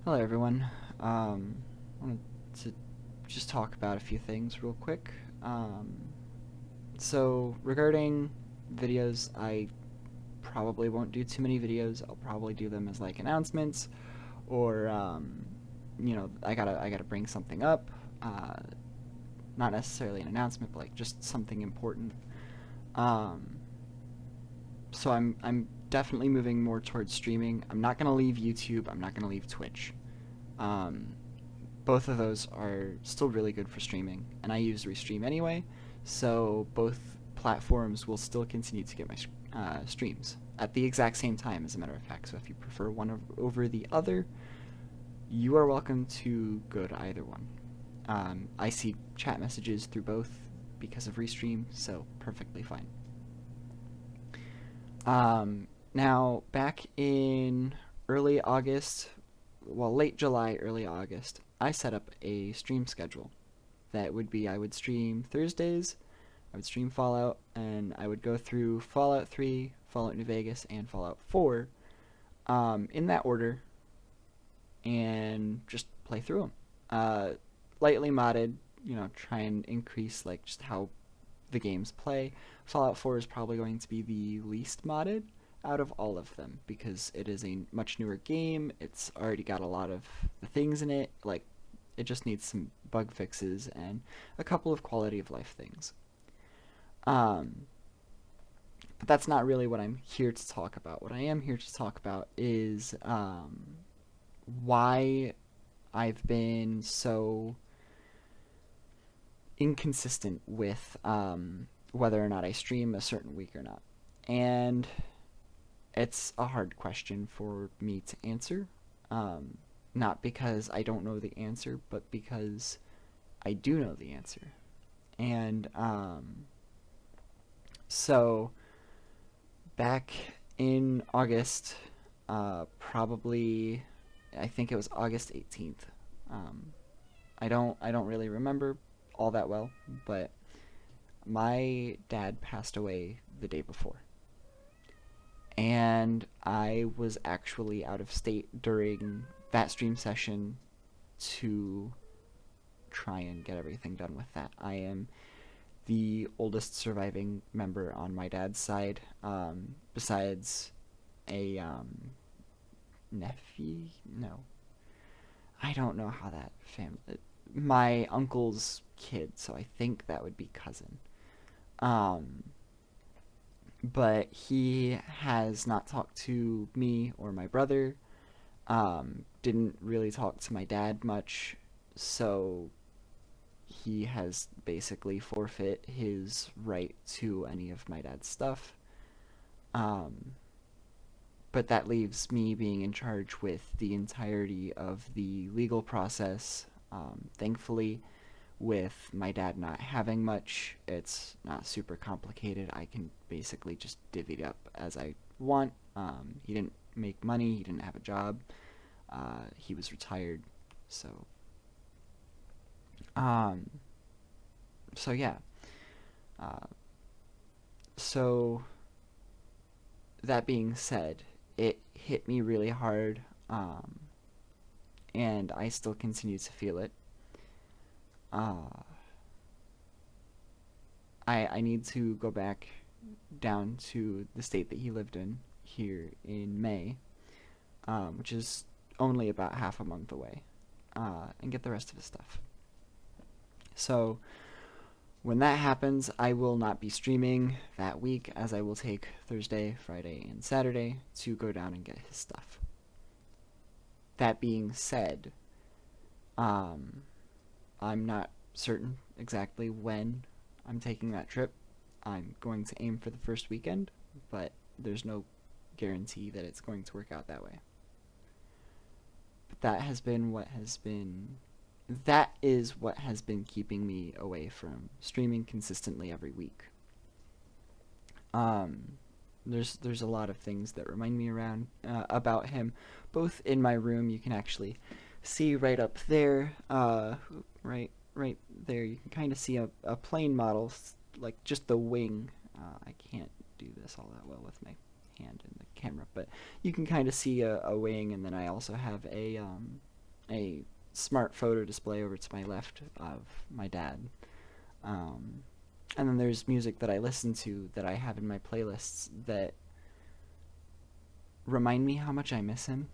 Hello, everyone. I wanted to just talk about a few things real quick. So, regarding videos, I probably won't do too many videos. I'll probably do them as like announcements, or I gotta bring something up. Uh, Not necessarily an announcement, but like just something important. Um, so I'm definitely moving more towards streaming. I'm not gonna leave YouTube. I'm not gonna leave Twitch. Um, Both of those are still really good for streaming, and I use Restream anyway, so both platforms will still continue to get my streams at the exact same time, as a matter of fact. So if you prefer one over the other, you are welcome to go to either one. I see chat messages through both because of Restream, so perfectly fine. Now, back in early August, well, late July, early August, I set up a stream schedule. That would be I would stream Thursdays, I would stream Fallout, and I would go through Fallout 3, Fallout New Vegas, and Fallout 4 in that order and just play through them. Lightly modded, try and increase like just how the games play. Fallout 4 is probably going to be the least modded out of all of them because it is a much newer game. It's already got a lot of the things in it. Like, it just needs some bug fixes and a couple of quality of life things. Um, but that's not really what I'm here to talk about. What I am here to talk about is why I've been so inconsistent with whether or not I stream a certain week or not. And it's a hard question for me to answer. Um, Not because I don't know the answer, but because I do know the answer. And so back in August, probably I think it was August 18th. Um, I don't really remember all that well, but my dad passed away the day before. And I was actually out of state during that stream session to try and get everything done with that. I am the oldest surviving member on my dad's side, besides a nephew. No, I don't know how that family. My uncle's kid, so I think that would be cousin. Um, but he has not talked to me or my brother. Didn't really talk to my dad much, so he has basically forfeit his right to any of my dad's stuff. Um, but that leaves me being in charge with the entirety of the legal process. Thankfully, with my dad not having much, it's not super complicated. I can basically just divvy it up as I want. He didn't make money, he didn't have a job, he was retired, so um, so yeah. Uh, so that being said, it hit me really hard, and I still continue to feel it. Uh, I need to go back down to the state that he lived in here in May, which is only about half a month away, and get the rest of his stuff. So when that happens, I will not be streaming that week, as I will take Thursday, Friday, and Saturday to go down and get his stuff. That being said, um, I'm not certain exactly when I'm taking that trip. I'm going to aim for the first weekend, but there's no guarantee that it's going to work out that way. But that is what has been keeping me away from streaming consistently every week. Um, there's a lot of things that remind me around about him, both in my room. You can actually see right up there, right there. You can kind of see a plane model, like just the wing. I can't do this all that well with my hand in the camera, but you can kind of see a wing, and then I also have a smart photo display over to my left of my dad. Um, and then there's music that I listen to that I have in my playlists that remind me how much I miss him.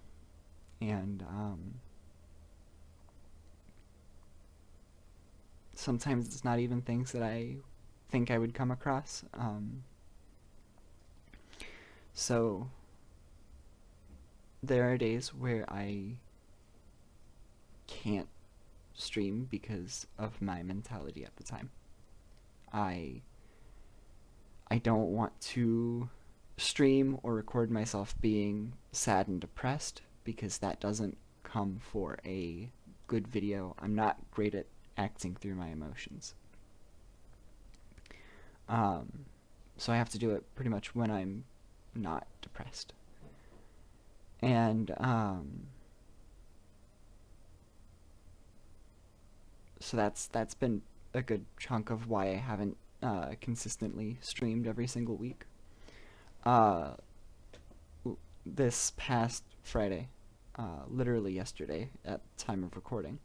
And sometimes it's not even things that I think I would come across. So there are days where I can't stream because of my mentality at the time. I I don't want to stream or record myself being sad and depressed because that doesn't come for a good video. I'm not great at acting through my emotions. Um, so I have to do it pretty much when I'm not depressed. And so that's been a good chunk of why I haven't consistently streamed every single week. Uh, this past Friday, literally yesterday at time of recording,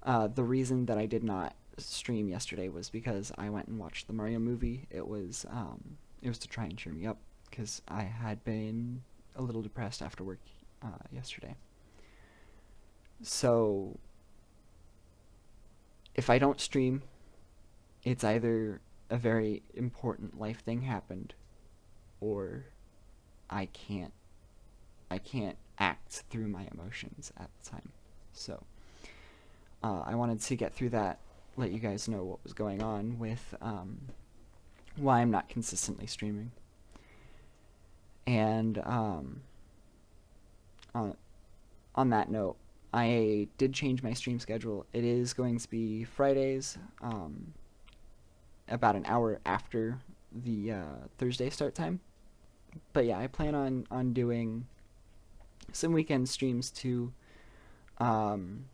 the reason that I did not stream yesterday was because I went and watched the Mario movie. It was to try and cheer me up because I had been a little depressed after work yesterday. So if I don't stream, it's either a very important life thing happened, or I can't I can't act through my emotions at the time. So I wanted to get through that, let you guys know what was going on with why I'm not consistently streaming. And on, on that note, I did change my stream schedule. It is going to be Fridays, about an hour after the Thursday start time. But yeah, I plan on doing some weekend streams too. Um,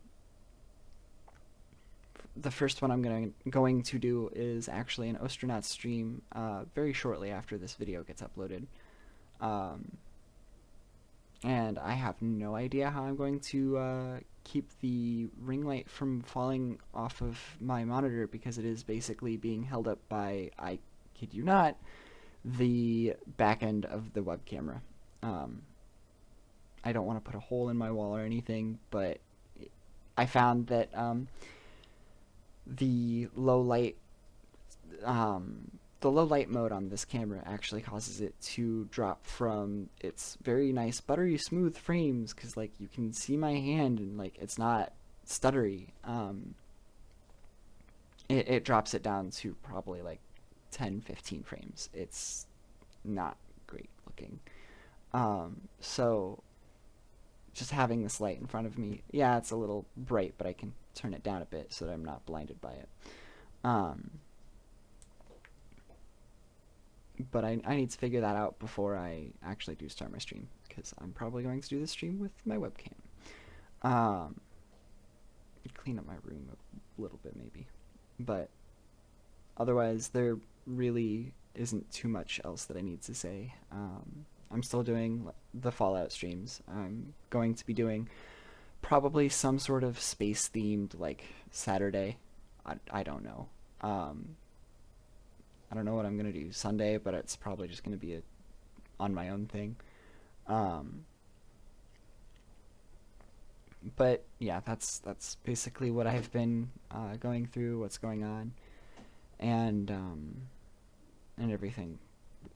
the first one I'm going to do is actually an Ostronaut stream very shortly after this video gets uploaded. Um, and I have no idea how I'm going to keep the ring light from falling off of my monitor because it is basically being held up by, I kid you not, the back end of the web camera. Um, I don't want to put a hole in my wall or anything, but I found that the low light um, the low light mode on this camera actually causes it to drop from its very nice buttery smooth frames, because like you can see my hand and like it's not stuttery. It drops it down to probably like 10-15 frames. It's not great looking. So just having this light in front of me, yeah, it's a little bright, but I can turn it down a bit so that I'm not blinded by it. Um, but I need to figure that out before I actually do start my stream, because I'm probably going to do this stream with my webcam. Um, clean up my room a little bit maybe, but otherwise there really isn't too much else that I need to say. I'm still doing the Fallout streams. I'm going to be doing probably some sort of space themed like Saturday. I don't know. I don't know what I'm gonna do Sunday, but it's probably just gonna be a on my own thing. Um, but yeah, that's basically what I've been going through, what's going on, and everything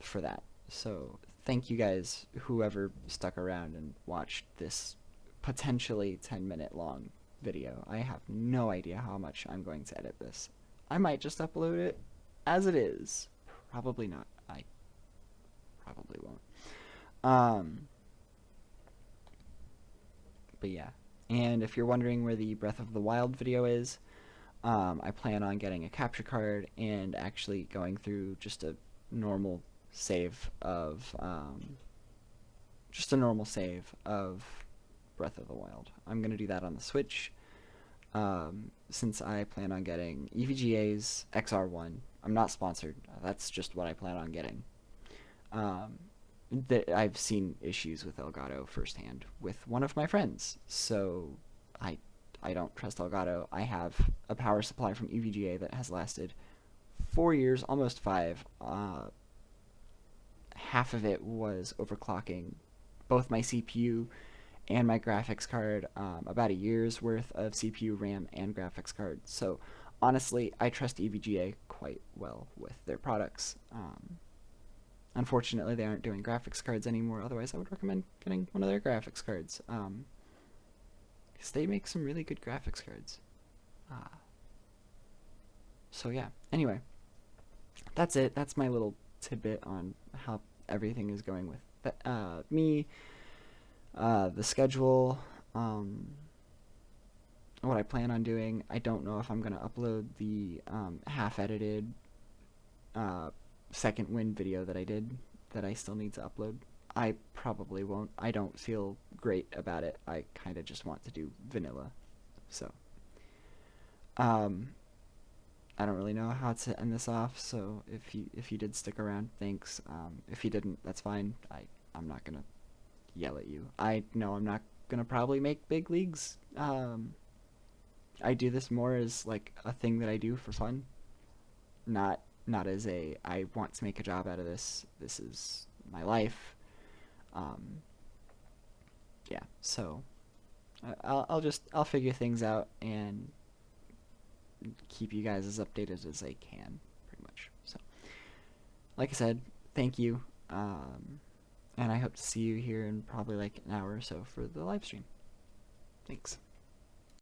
for that. So thank you guys, whoever stuck around and watched this potentially 10-minute long video. I have no idea how much I'm going to edit this. I might just upload it as it is. Probably not. I probably won't. Um, but yeah. And if you're wondering where the Breath of the Wild video is, I plan on getting a capture card and actually going through just a normal save of Breath of the Wild. I'm gonna do that on the Switch, since I plan on getting EVGA's XR1. I'm not sponsored. That's just what I plan on getting. Um, I've seen issues with Elgato firsthand with one of my friends, so I I don't trust Elgato. I have a power supply from EVGA that has lasted 4 years, almost five. Half of it was overclocking both my CPU and my graphics card, about a year's worth of CPU, RAM, and graphics card. So honestly, I trust EVGA quite well with their products. Unfortunately, they aren't doing graphics cards anymore. Otherwise, I would recommend getting one of their graphics cards, because they make some really good graphics cards. Uh, so yeah. Anyway, that's it. That's my little tidbit on how everything is going with me, the schedule, what I plan on doing. I don't know if I'm gonna upload the half-edited uh, second wind video that I did that I still need to upload. I probably won't. I don't feel great about it. I kind of just want to do vanilla. So, um, I don't really know how to end this off. So if you did stick around, thanks. If you didn't, that's fine. I'm not gonna yell at you. I know I'm not gonna probably make big leagues. I do this more as like a thing that I do for fun, not as a I want to make a job out of this. This is my life. Um, yeah. So I'll figure things out and keep you guys as updated as I can, pretty much. So like I said, thank you. And I hope to see you here in probably like an hour or so for the live stream. Thanks.